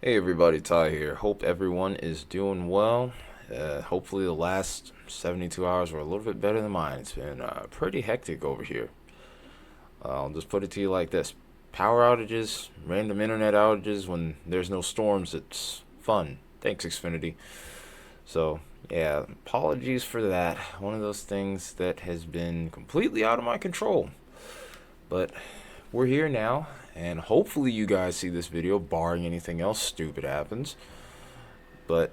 Hey everybody, Ty here. Hope everyone is doing well. Hopefully the last 72 hours were a little bit better than mine. It's been pretty hectic over here. I'll just put it to you like this. Power outages, random internet outages when there's no storms, it's fun. Thanks, Xfinity. So, yeah, apologies for that. One of those things that has been completely out of my control. But we're here now, and hopefully you guys see this video, barring anything else stupid happens. But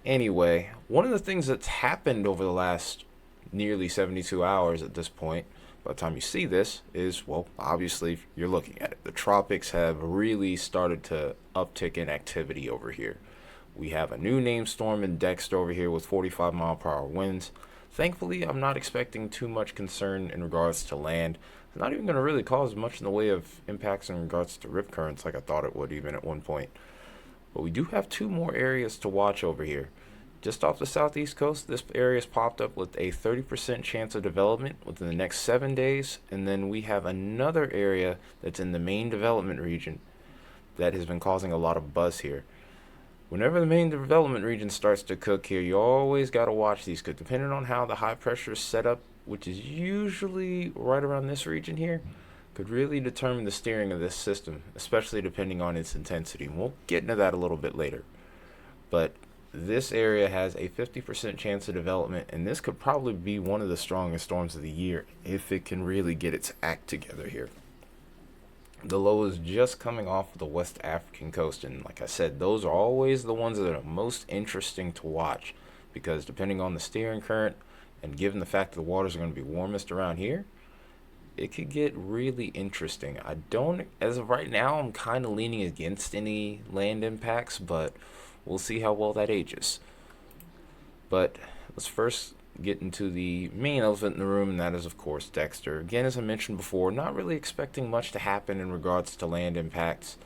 anyway, one of the things that's happened over the last nearly 72 hours at this point, by the time you see this, is, well, obviously you're looking at it. The tropics have really started to uptick in activity over here. We have a new name storm in Dexter over here with 45-mile-per-hour winds. Thankfully, I'm not expecting too much concern in regards to land. It's not even going to really cause much in the way of impacts in regards to rip currents like I thought it would even at one point. But we do have two more areas to watch over here. Just off the southeast coast, this area's popped up with a 30% chance of development within the next 7 days. And then we have another area that's in the main development region that has been causing a lot of buzz here. Whenever the main development region starts to cook here, you always got to watch these, because depending on how the high pressure is set up, which is usually right around this region here, could really determine the steering of this system, especially depending on its intensity. And we'll get into that a little bit later. But this area has a 50% chance of development, and this could probably be one of the strongest storms of the year if it can really get its act together here. The low is just coming off of the West African coast, and like I said, those are always the ones that are most interesting to watch, because depending on the steering current and given the fact that the waters are going to be warmest around here, it could get really interesting. I don't, as of right now, I'm kind of leaning against any land impacts, but we'll see how well that ages. But let's first get into the main elephant in the room, and that is, of course, Dexter. Again, as I mentioned before, not really expecting much to happen in regards to land impacts,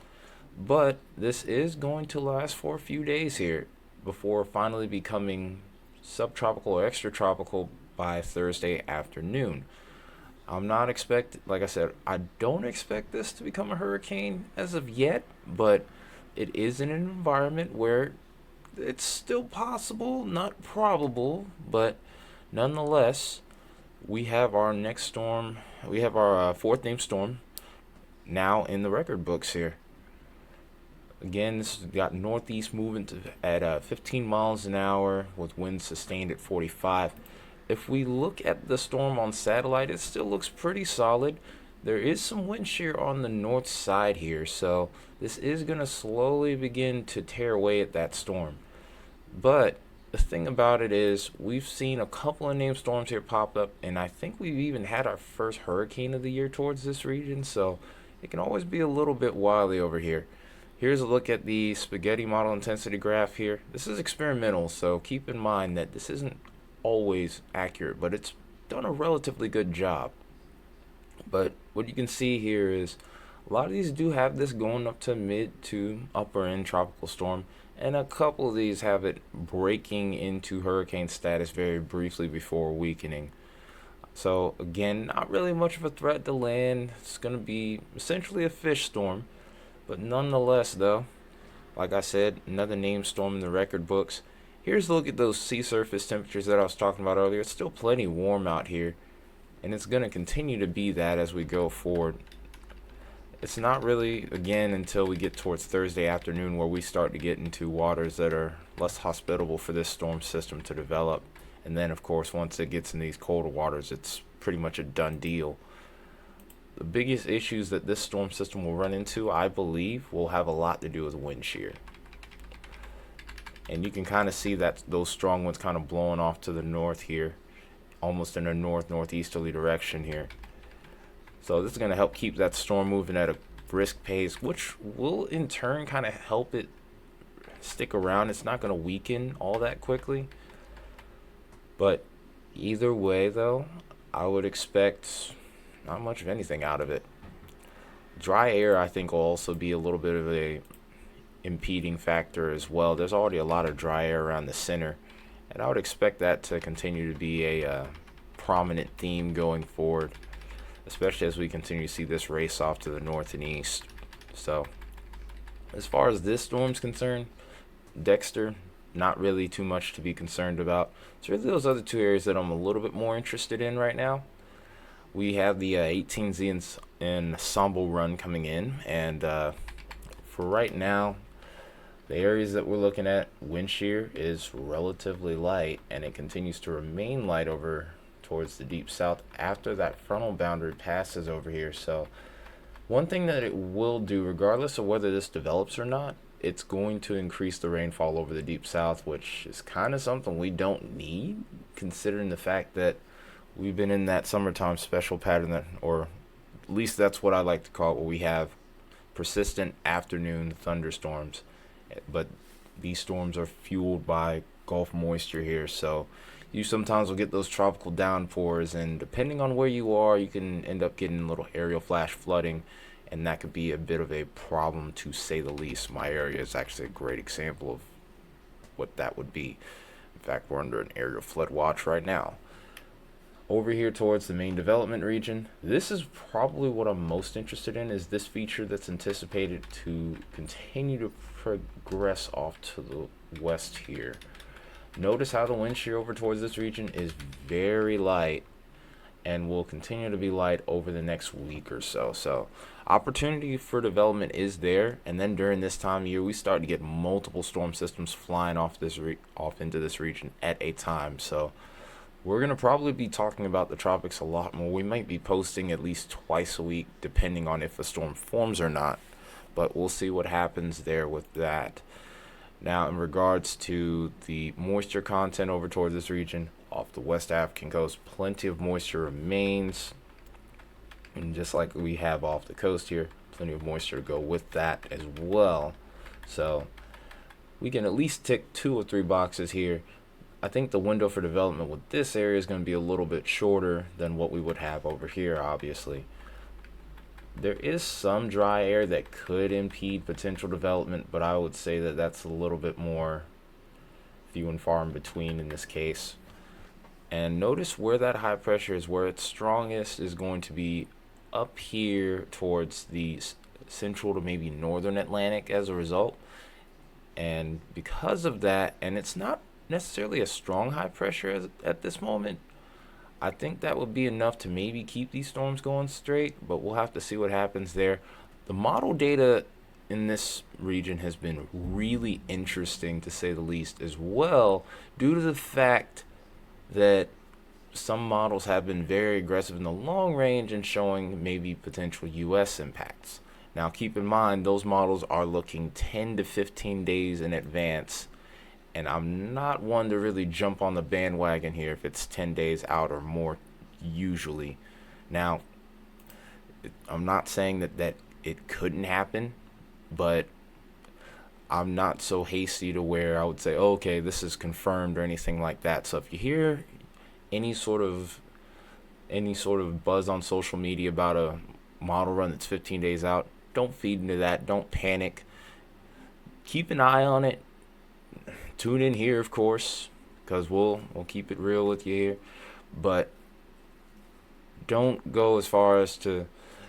but this is going to last for a few days here before finally becoming subtropical or extratropical by Thursday afternoon. I'm not like I said, I don't expect this to become a hurricane as of yet, but it is in an environment where it's still possible, not probable, but nonetheless, we have our next storm. We have our fourth named storm now in the record books here. Again, this has got northeast movement at 15 miles an hour with winds sustained at 45. If we look at the storm on satellite, it still looks pretty solid. There is some wind shear on the north side here, so this is going to slowly begin to tear away at that storm. But the thing about it is, we've seen a couple of named storms here pop up, and I think we've even had our first hurricane of the year towards this region, so it can always be a little bit wily over here. Here's a look at the spaghetti model intensity graph here. This is experimental, so keep in mind that this isn't always accurate, but it's done a relatively good job. But what you can see here is a lot of these do have this going up to mid to upper end tropical storm, and a couple of these have it breaking into hurricane status very briefly before weakening. So again, not really much of a threat to land. It's going to be essentially a fish storm, but nonetheless though, like I said, another named storm in the record books. Here's a look at those sea surface temperatures that I was talking about earlier. It's still plenty warm out here, and it's going to continue to be that as we go forward. It's not really, again, until we get towards Thursday afternoon where we start to get into waters that are less hospitable for this storm system to develop. And then, of course, once it gets in these colder waters, it's pretty much a done deal. The biggest issues that this storm system will run into, I believe, will have a lot to do with wind shear. And you can kind of see that those strong winds kind of blowing off to the north here, almost in a northeasterly direction here. So this is going to help keep that storm moving at a brisk pace, which will in turn kind of help it stick around. It's not going to weaken all that quickly. But either way, though, I would expect not much of anything out of it. Dry air, I think, will also be a little bit of a impeding factor as well. There's already a lot of dry air around the center, and I would expect that to continue to be a prominent theme going forward, especially as we continue to see this race off to the north and east. So As far as this storm's concerned, Dexter, not really too much to be concerned about. It's really those other two areas that I'm a little bit more interested in right now. We have the 18Z and Ensemble run coming in, and for right now, the areas that we're looking at, wind shear is relatively light, and it continues to remain light over towards the deep south after that frontal boundary passes over here. So one thing that it will do, regardless of whether this develops or not, it's going to increase the rainfall over the deep south, which is kind of something we don't need, considering the fact that we've been in that summertime special pattern that, or at least that's what I like to call it, where we have persistent afternoon thunderstorms. But these storms are fueled by Gulf moisture here, so you sometimes will get those tropical downpours, and depending on where you are, you can end up getting a little aerial flash flooding, and that could be a bit of a problem, to say the least. My area is actually a great example of what that would be. In fact, we're under an aerial flood watch right now. Over here towards the main development region, this is probably what I'm most interested in, is this feature that's anticipated to continue to progress off to the west here. Notice how the wind shear over towards this region is very light and will continue to be light over the next week or so. So opportunity for development is there, and then during this time of year we start to get multiple storm systems flying off into this region at a time. So we're going to probably be talking about the tropics a lot more. We might be posting at least twice a week, depending on if a storm forms or not. But we'll see what happens there with that. Now, in regards to the moisture content over towards this region, off the West African coast, plenty of moisture remains. And just like we have off the coast here, plenty of moisture to go with that as well. So we can at least tick 2 or 3 boxes here. I think the window for development with this area is going to be a little bit shorter than what we would have over here, obviously. There is some dry air that could impede potential development, but I would say that that's a little bit more few and far in between in this case. And notice where that high pressure is, where it's strongest is going to be up here towards the central to maybe northern Atlantic as a result. And because of that, and it's not necessarily a strong high pressure at this moment, I think that would be enough to maybe keep these storms going straight, but we'll have to see what happens there. The model data in this region has been really interesting, to say the least, as well, due to the fact that some models have been very aggressive in the long range and showing maybe potential US impacts. Now keep in mind, those models are looking 10 to 15 days in advance, and I'm not one to really jump on the bandwagon here if it's 10 days out or more usually. Now, I'm not saying that it couldn't happen, but I'm not so hasty to where I would say, oh, okay, this is confirmed or anything like that. So if you hear any sort of buzz on social media about a model run that's 15 days out, don't feed into that. Don't panic. Keep an eye on it. Tune in here, of course, because we'll keep it real with you here. But don't go as far as to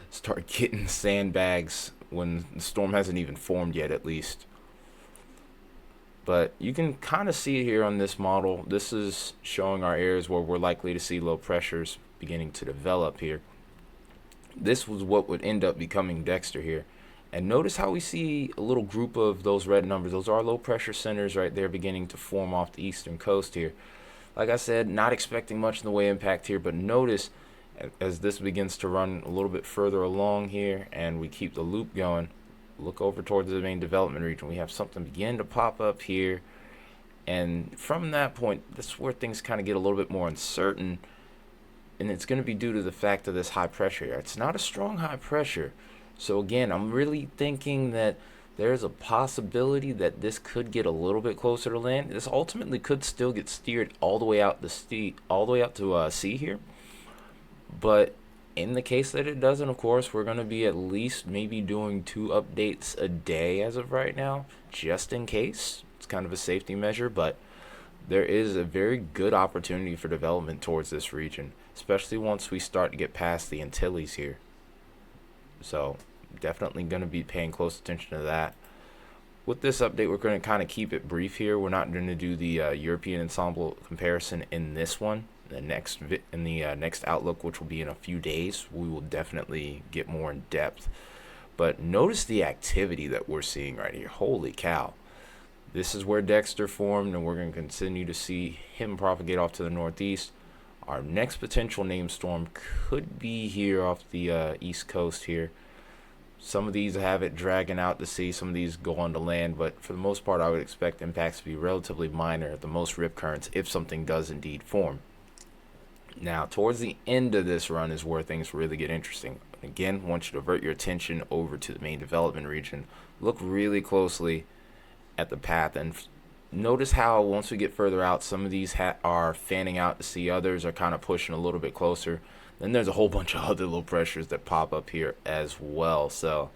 start getting sandbags when the storm hasn't even formed yet, at least. But you can kind of see it here on this model. This is showing our areas where we're likely to see low pressures beginning to develop here. This was what would end up becoming Dexter here. And notice how we see a little group of those red numbers. Those are low pressure centers right there beginning to form off the eastern coast here. Like I said, not expecting much in the way of impact here, but notice as this begins to run a little bit further along here and we keep the loop going, look over towards the main development region. We have something begin to pop up here. And from that point, that's where things kind of get a little bit more uncertain. And it's going to be due to the fact of this high pressure here. It's not a strong high pressure. So again, I'm really thinking that there's a possibility that this could get a little bit closer to land. This ultimately could still get steered all the way out to sea here. But in the case that it doesn't, of course, we're going to be at least maybe doing 2 updates a day as of right now, just in case. It's kind of a safety measure, but there is a very good opportunity for development towards this region, especially once we start to get past the Antilles here. So definitely going to be paying close attention to that. with this update, we're going to kind of keep it brief here. We're not going to do the European ensemble comparison in this one. The next next outlook, which will be in a few days, we will definitely get more in depth. But notice the activity that we're seeing right here. Holy cow. This is where Dexter formed, and we're going to continue to see him propagate off to the northeast. Our next potential name storm could be here off the east coast here. Some of these have it dragging out to sea, some of these go on to land, but for the most part I would expect impacts to be relatively minor, at the most rip currents, if something does indeed form. Now, towards the end of this run is where things really get interesting. Again, I want you to divert your attention over to the main development region. Look really closely at the path and notice how once we get further out, some of these are fanning out to sea, others are kind of pushing a little bit closer. Then there's a whole bunch of other low pressures that pop up here as well. So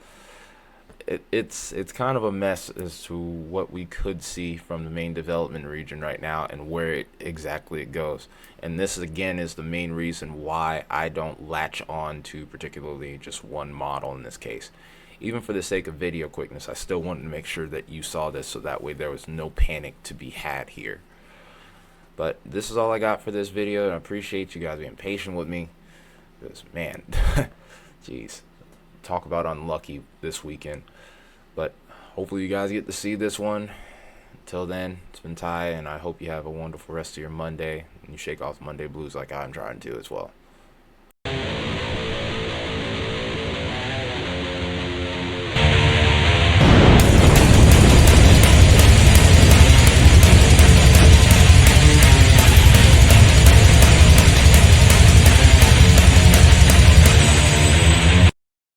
it's kind of a mess as to what we could see from the main development region right now and where exactly it goes. And this again is the main reason why I don't latch on to particularly just one model in this case. Even for the sake of video quickness, I still wanted to make sure that you saw this so that way there was no panic to be had here. But this is all I got for this video, and I appreciate you guys being patient with me. Because, man, jeez, talk about unlucky this weekend. But hopefully you guys get to see this one. Until then, it's been Ty, and I hope you have a wonderful rest of your Monday, and you shake off Monday blues like I'm trying to as well.